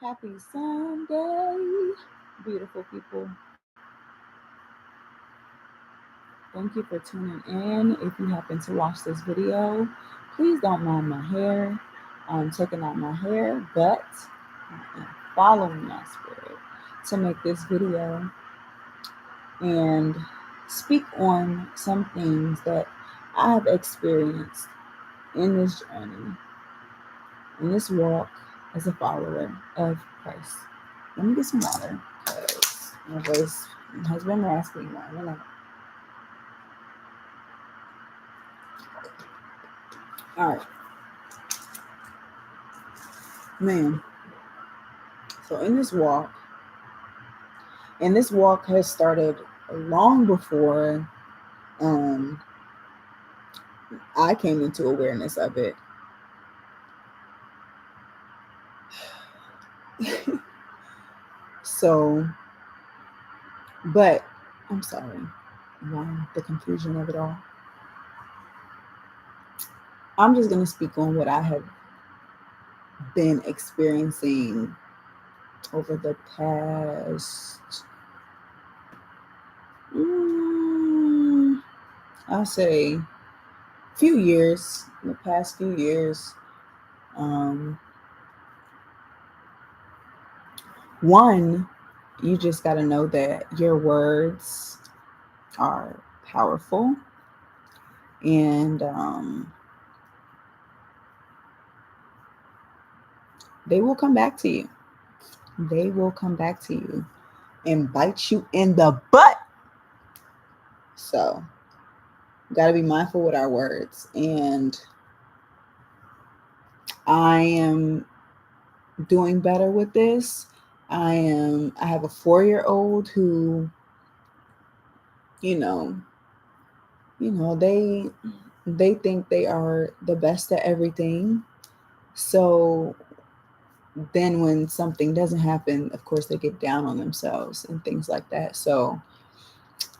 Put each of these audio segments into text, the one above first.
Happy Sunday, beautiful people. Thank you for tuning in. If you happen to watch this video, please don't mind my hair. I'm taking out my hair, but I am following my spirit to make this video and speak on some things that I have experienced in this journey, in this walk as a follower of Christ. Let me get some water because my voice has been raspy. All right, man. So and this walk has started long before I came into awareness of it. So, but I'm sorry, wow, the confusion of it all. I'm just going to speak on what I have been experiencing over the past, I'll say, few years. The past few years. One, you just got to know that your words are powerful, and they will come back to you. They will come back to you and bite you in the butt. So, got to be mindful with our words. And I am doing better with this. I have a 4-year-old who, they think they are the best at everything. So then when something doesn't happen, of course they get down on themselves and things like that. So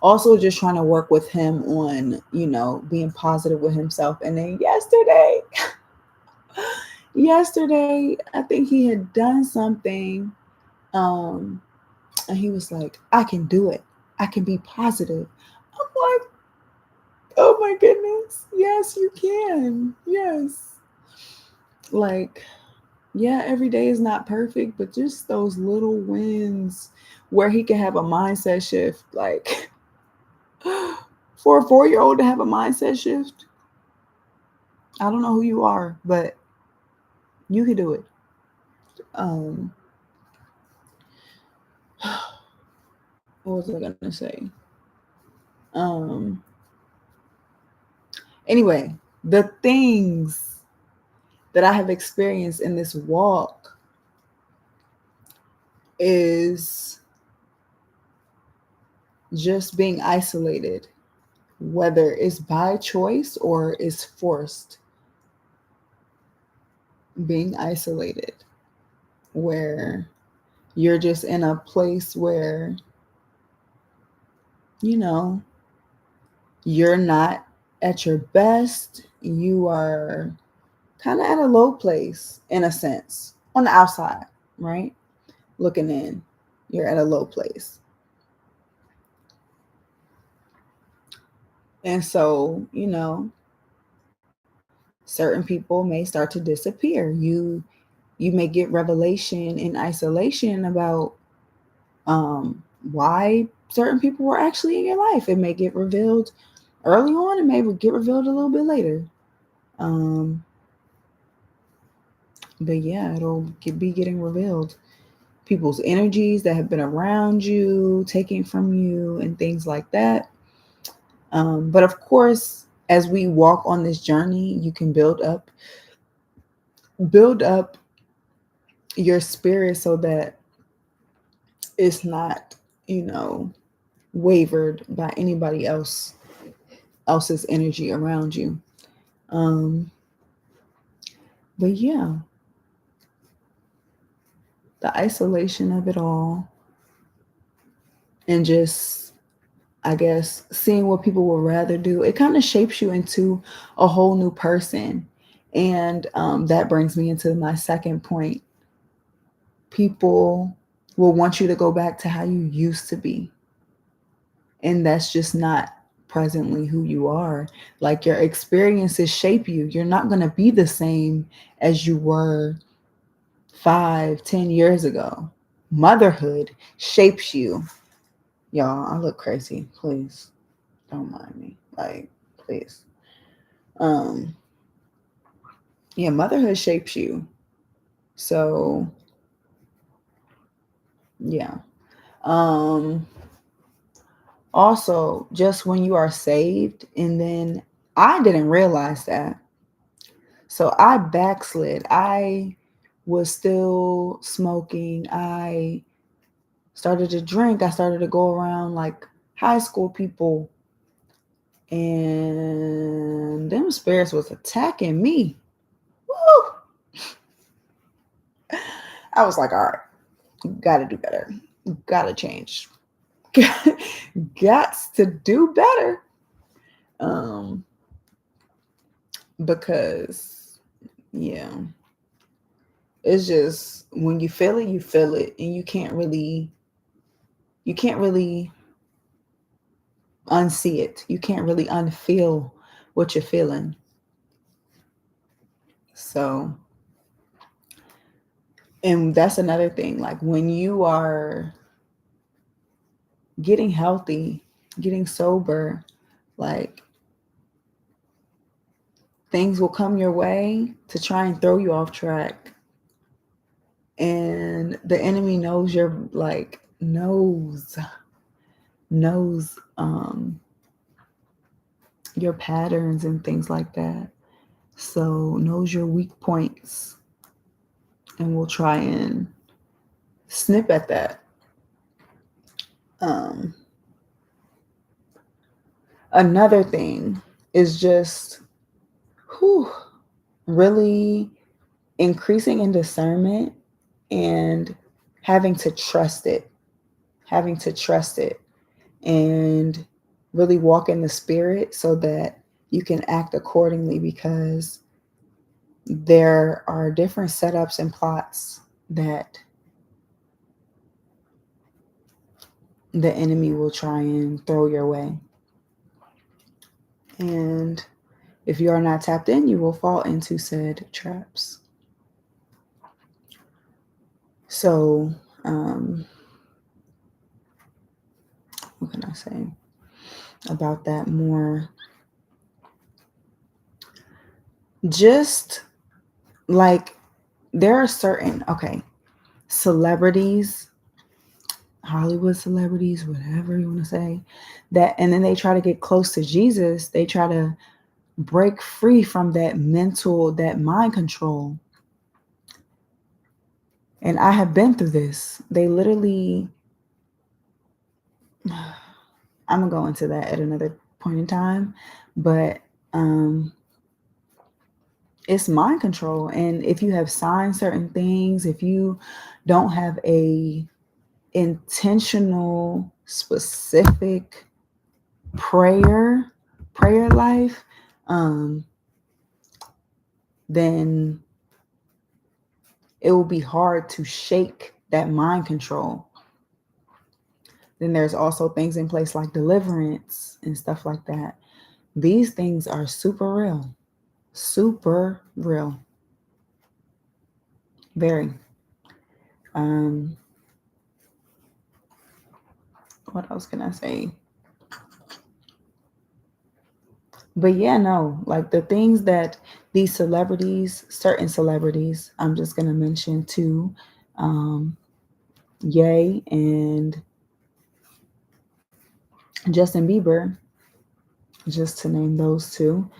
also just trying to work with him on, being positive with himself. And then yesterday, I think he had done something, and he was like, I can do it. I can be positive. I'm like, oh my goodness. Yes, you can. Yes. Like, yeah, every day is not perfect, but just those little wins where he can have a mindset shift. Like, for a 4-year-old to have a mindset shift, I don't know who you are, but you can do it. What was I gonna say? Anyway, the things that I have experienced in this walk is just being isolated, whether it's by choice or is forced. Being isolated, where you're just in a place where, you're not at your best. You are kind of at a low place in a sense on the outside, right? Looking in, you're at a low place. And so, certain people may start to disappear. You may get revelation in isolation about why certain people were actually in your life. It may get revealed early on, it may get revealed a little bit later. But yeah, it'll be getting revealed. People's energies that have been around you, taking from you, and things like that. But of course, as we walk on this journey, you can build up your spirit so that it's not, wavered by anybody else's energy around you. But yeah, the isolation of it all, and just, I guess, seeing what people would rather do, it kind of shapes you into a whole new person. And that brings me into my second point. people will want you to go back to how you used to be. And that's just not presently who you are. Like, your experiences shape you. You're not going to be the same as you were 5, 10 years ago. Motherhood shapes you. Y'all, I look crazy. Please don't mind me. Like, please. Um, yeah, motherhood shapes you. So, yeah. Also, just when you are saved, and then I didn't realize that. So I backslid. I was still smoking. I started to drink. I started to go around like high school people, and them spirits was attacking me. Woo! I was like, all right, gotta do better. Gotta change. Gots to do better. Because yeah, it's just when you feel it, and you can't really unsee it. You can't really unfeel what you're feeling. So, and that's another thing. Like, when you are getting healthy, getting sober, like, things will come your way to try and throw you off track. And the enemy knows knows your patterns and things like that. So knows your weak points, and will try and snip at that. Another thing is just really increasing in discernment and having to trust it, and really walk in the spirit so that you can act accordingly, because there are different setups and plots that the enemy will try and throw your way. And if you are not tapped in, you will fall into said traps. So, what can I say about that more? Just like, there are certain, celebrities, Hollywood celebrities, whatever you want to say, that, and then they try to get close to Jesus. They try to break free from that mind control. And I have been through this. They literally, I'm going to go into that at another point in time, but it's mind control. And if you have signed certain things, if you don't have a intentional, specific prayer life, then it will be hard to shake that mind control. Then there's also things in place like deliverance and stuff like that. These things are super real. Super real. Very. What else can I say? But yeah, no, like the things that these celebrities, certain celebrities, I'm just going to mention two, Ye and Justin Bieber, just to name those two.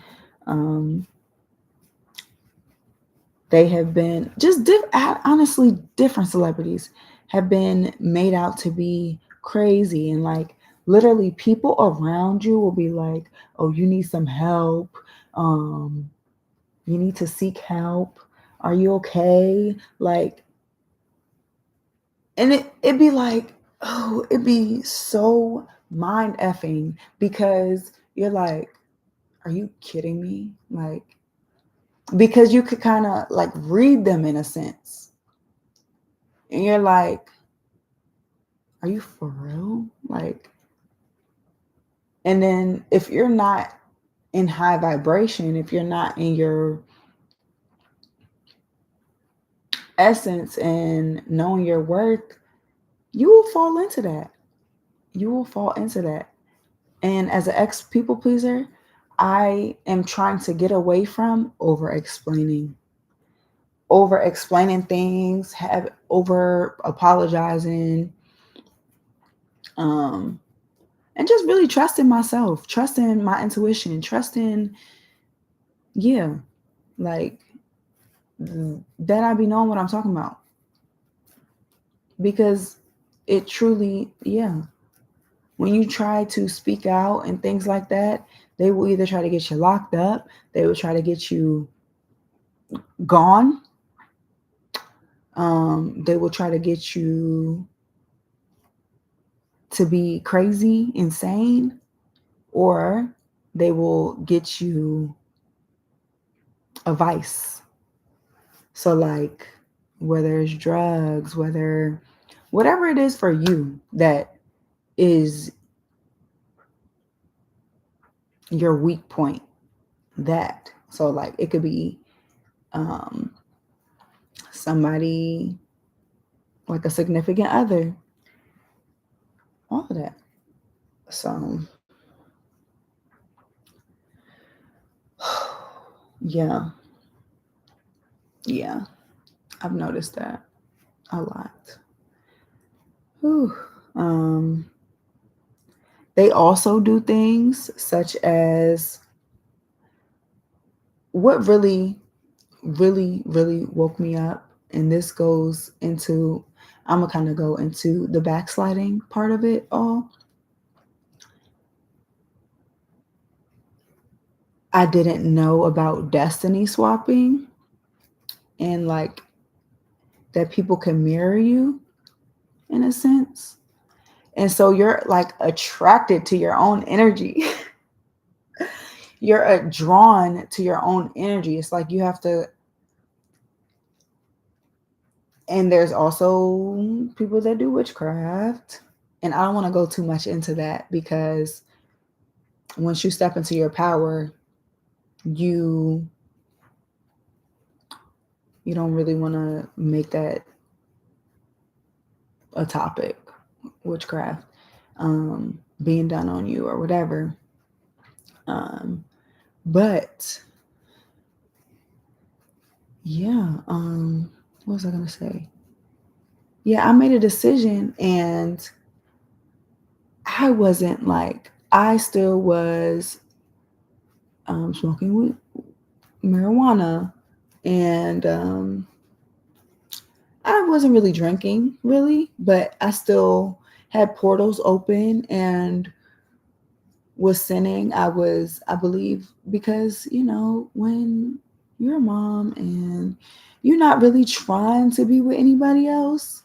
They have been just honestly, different celebrities have been made out to be crazy, and like literally people around you will be like, oh, you need some help. You need to seek help. Are you okay? Like, and it'd be like, oh, it'd be so mind effing, because you're like, are you kidding me? Like, because you could kind of like read them in a sense. And you're like, are you for real? Like, and then if you're not in high vibration, if you're not in your essence and knowing your worth, you will fall into that. You will fall into that. And as an ex people pleaser, I am trying to get away from over explaining things, have over apologizing, um, and just really trusting myself, trusting my intuition, trusting, yeah, like that I be knowing what I'm talking about. Because it truly, yeah, when you try to speak out and things like that, they will either try to get you locked up, they will try to get you gone, they will try to get you to be crazy, insane, or they will get you a vice. So, like, whether it's drugs, whatever it is for you that is your weak point, that. So, like, it could be um, somebody like a significant other, all of that. So, yeah, yeah, I've noticed that a lot. Whew. Um, they also do things such as what really woke me up. And this goes into, I'm gonna kind of go into the backsliding part of it all. I didn't know about destiny swapping and like that people can mirror you in a sense. And so you're like attracted to your own energy. You're drawn to your own energy. It's like you have to, and there's also people that do witchcraft. And I don't want to go too much into that because once you step into your power, you don't really want to make that a topic, witchcraft being done on you or whatever. But yeah, what was I gonna say? Yeah, I made a decision and I wasn't like, I still was smoking marijuana, and I wasn't really drinking, really, but I still had portals open and was sinning. I believe, because, when you're a mom and you're not really trying to be with anybody else,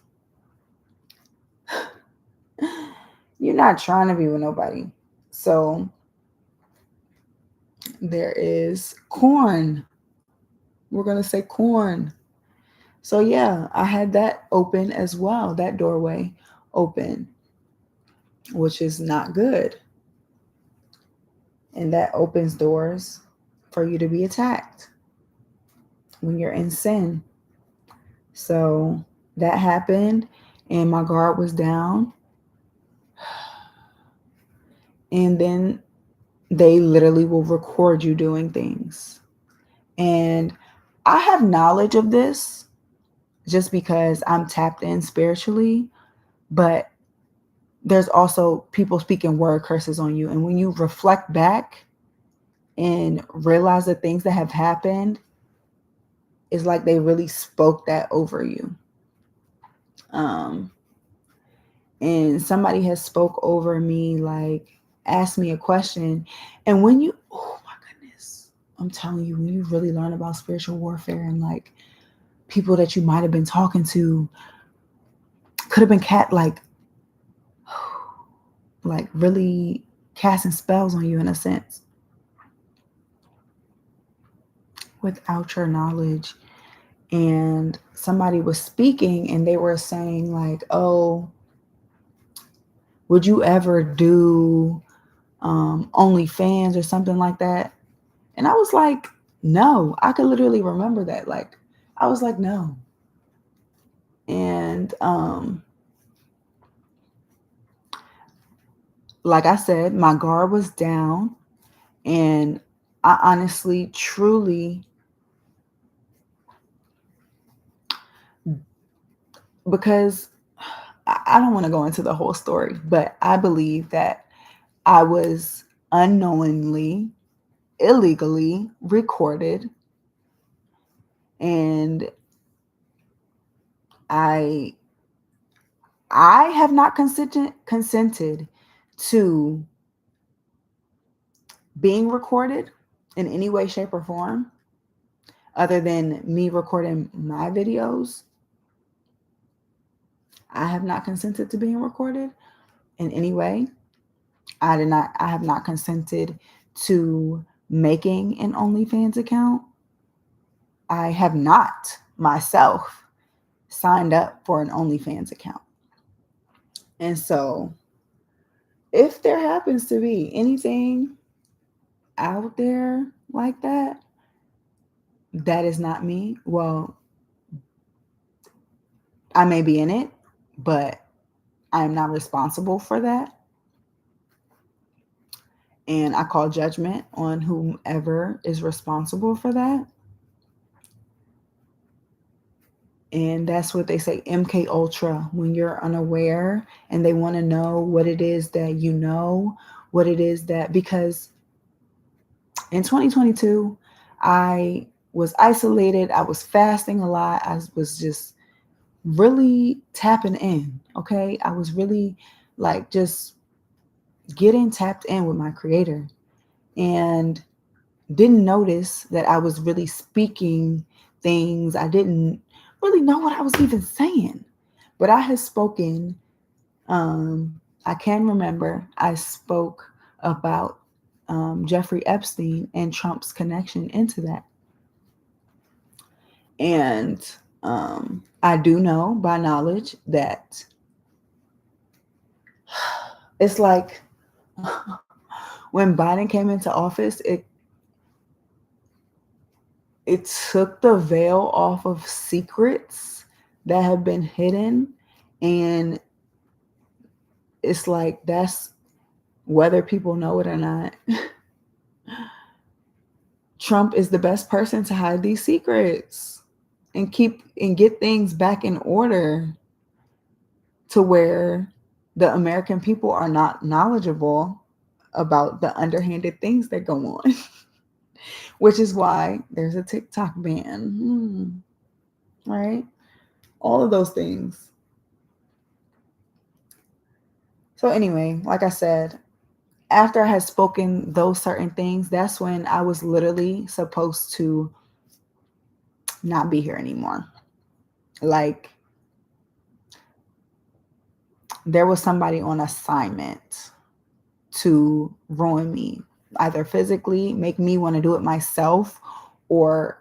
you're not trying to be with nobody. So there is corn. We're going to say corn. So yeah, I had that open as well, that doorway open, which is not good. And that opens doors for you to be attacked when you're in sin. So that happened and my guard was down. And then they literally will record you doing things. And I have knowledge of this just because I'm tapped in spiritually, but there's also people speaking word curses on you. And when you reflect back and realize the things that have happened, it's like they really spoke that over you. And somebody has spoke over me, like asked me a question. And when you, oh my goodness, I'm telling you, when you really learn about spiritual warfare and like people that you might have been talking to could have been like really casting spells on you in a sense without your knowledge. and somebody was speaking and they were saying like, oh, would you ever do OnlyFans or something like that? And I was like, no. I could literally remember that. Like, I was like, no. And like I said, my guard was down, and I honestly, truly, because I don't want to go into the whole story, but I believe that I was unknowingly, illegally recorded, and I I have not consented to being recorded in any way, shape, or form, other than me recording my videos. I have not consented to being recorded in any way. I have not consented to making an OnlyFans account. I have not myself signed up for an OnlyFans account. And so, if there happens to be anything out there like that, that is not me. Well, I may be in it, but I am not responsible for that. And I call judgment on whomever is responsible for that. And that's what they say, MK Ultra, when you're unaware and they want to know what it is that you know, what it is that, because in 2022, I was isolated. I was fasting a lot. I was just really tapping in. Okay. I was really like just getting tapped in with my creator, and didn't notice that I was really speaking things. I didn't really know what I was even saying, but I had spoken. I can remember I spoke about Jeffrey Epstein and Trump's connection into that. And I do know by knowledge that it's like when Biden came into office, it took the veil off of secrets that have been hidden. And it's like, that's whether people know it or not. Trump is the best person to hide these secrets and keep and get things back in order to where the American people are not knowledgeable about the underhanded things that go on. Which is why there's a TikTok ban. Right? All of those things. So anyway, like I said, after I had spoken those certain things, that's when I was literally supposed to not be here anymore. Like, there was somebody on assignment to ruin me, either physically, make me want to do it myself, or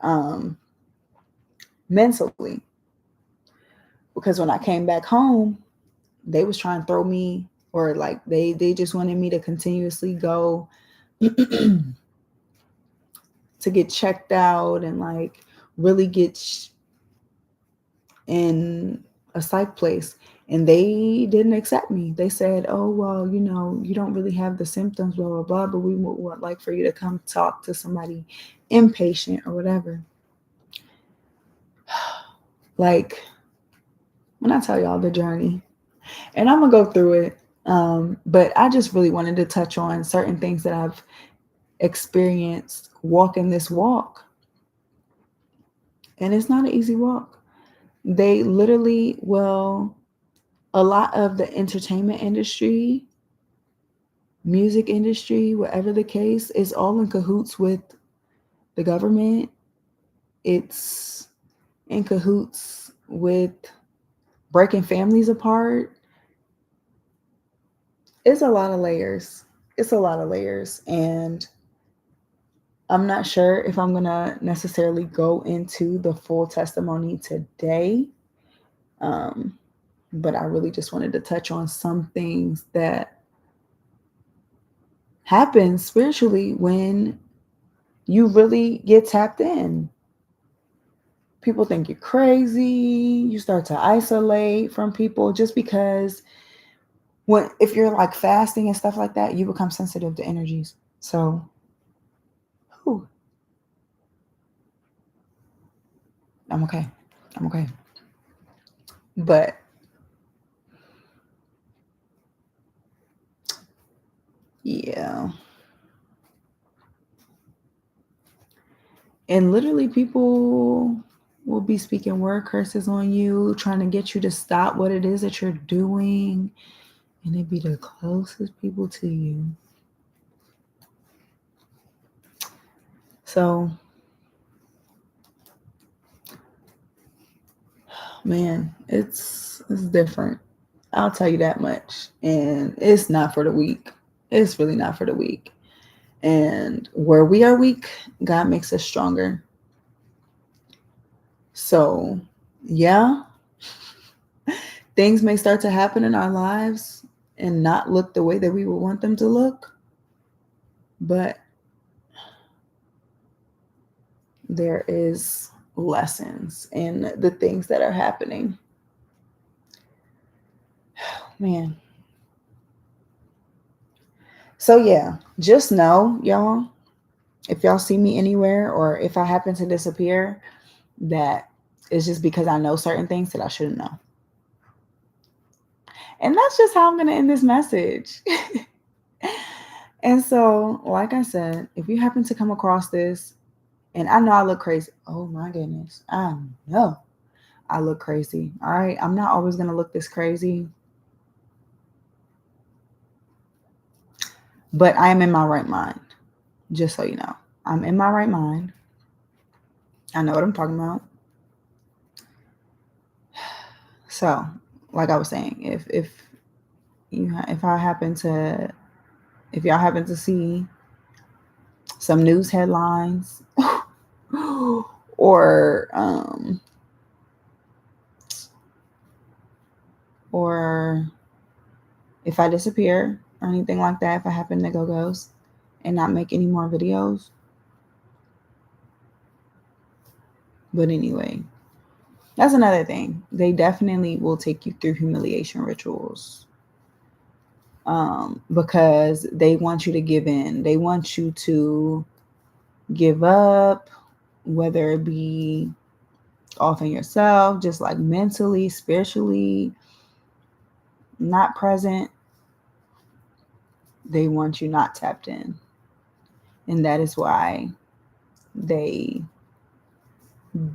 mentally. Because when I came back home, they was trying to throw me, or like they just wanted me to continuously go to get checked out and like really get in a psych place. And they didn't accept me. They said, oh, well, you don't really have the symptoms, blah, blah, blah, but we would like for you to come talk to somebody inpatient or whatever. Like, when I tell y'all the journey, and I'm going to go through it, but I just really wanted to touch on certain things that I've experienced walking this walk. And it's not an easy walk. They literally will, a lot of the entertainment industry, music industry, whatever the case, is all in cahoots with the government. It's in cahoots with breaking families apart. It's a lot of layers. It's a lot of layers. And I'm not sure if I'm going to necessarily go into the full testimony today. But I really just wanted to touch on some things that happen spiritually when you really get tapped in. People think you're crazy. You start to isolate from people just because if you're like fasting and stuff like that, you become sensitive to energies. So, whew, I'm okay. I'm okay. But yeah. And literally, people will be speaking word curses on you, trying to get you to stop what it is that you're doing. And it'd be the closest people to you. So, man, it's different. I'll tell you that much. And it's not for the weak. It's really not for the weak. And where we are weak, God makes us stronger. So, yeah, things may start to happen in our lives and not look the way that we would want them to look. But there is lessons in the things that are happening. Man. So yeah, just know, y'all, if y'all see me anywhere or if I happen to disappear, that it's just because I know certain things that I shouldn't know. And that's just how I'm going to end this message. And so, like I said, if you happen to come across this, and I know I look crazy. Oh my goodness. I know I look crazy. All right. I'm not always going to look this crazy. But I am in my right mind. Just so you know. I'm in my right mind. I know what I'm talking about. So, like I was saying, if y'all happen to see some news headlines or if I disappear or anything like that, if I happen to go ghost and not make any more videos. But anyway, that's another thing. They definitely will take you through humiliation rituals. Because they want you to give in. They want you to give up, whether it be off in yourself, just like mentally, spiritually, not present. They want you not tapped in. And that is why they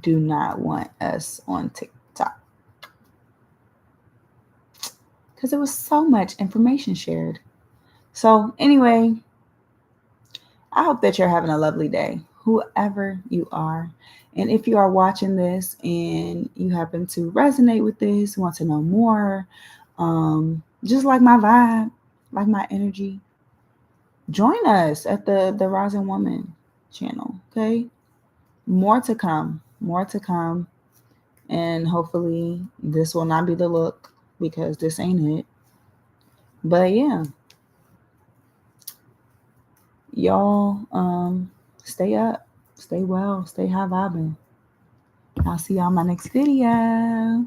do not want us on TikTok. Because there was so much information shared. So, anyway, I hope that you're having a lovely day, whoever you are. And if you are watching this and you happen to resonate with this, want to know more, just like my vibe, like my energy, join us at the Rising Woman channel, okay? More to come, more to come. And hopefully this will not be the look because this ain't it. But yeah, y'all stay up, stay well, stay high vibing. I'll see y'all in my next video.